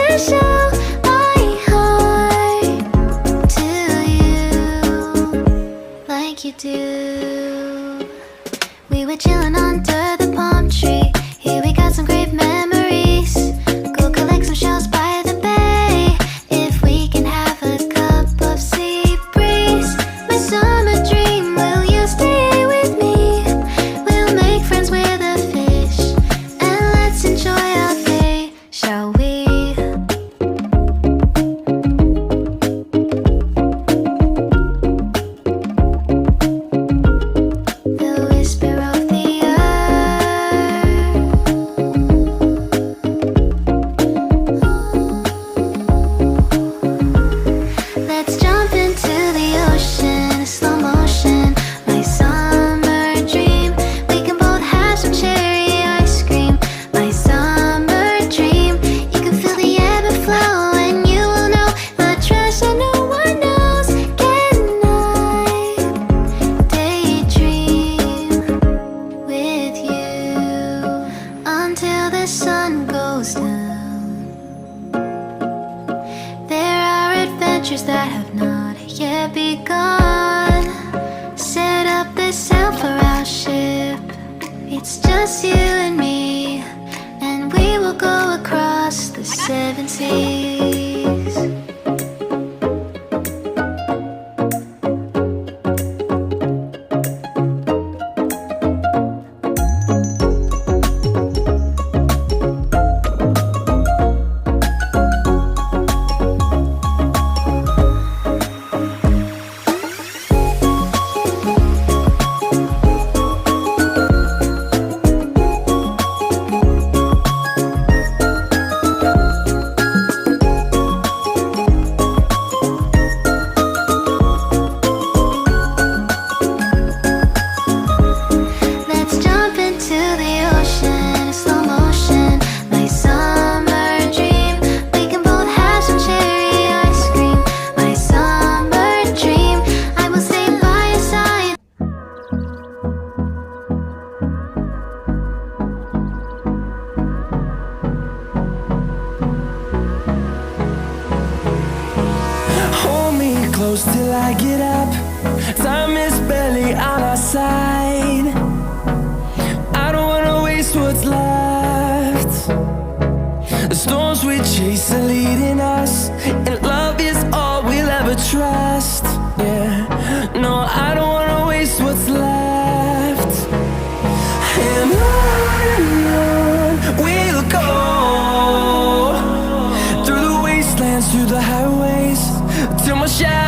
to show my heart to you like you do. We were chilling under the palm tree. Here we got some great memories. Go collect some shells by the bay. If we can have a cup of sea breeze. My summer dream, will you stay with me? We'll make friends with the fish, and let's enjoy our day, shall we? The whisper of the earth. Let's jump into the ocean, slow motion, my summer dream. We can both have some cherry ice cream, my summer dream. You can feel the ebb and flow, and you will know the treasure no one knows. Can I daydream with you until the sun goes down? There are adventures that have not yet begun. Set up the sail for our ship. It's just you and me, and we will go across the 7 seas. Let's jump into the ocean, slow motion, my summer dream. We can both have some cherry ice cream, my summer dream. I will stay by your side. Hold me close till I get up. Time is barely on our side. I don't wanna waste what's left. The storms we chase are leading us, and love is all we'll ever trust. Yeah, no, I don't wanna waste what's left. And on we'll go, through the wastelands, through the highways, till my shadow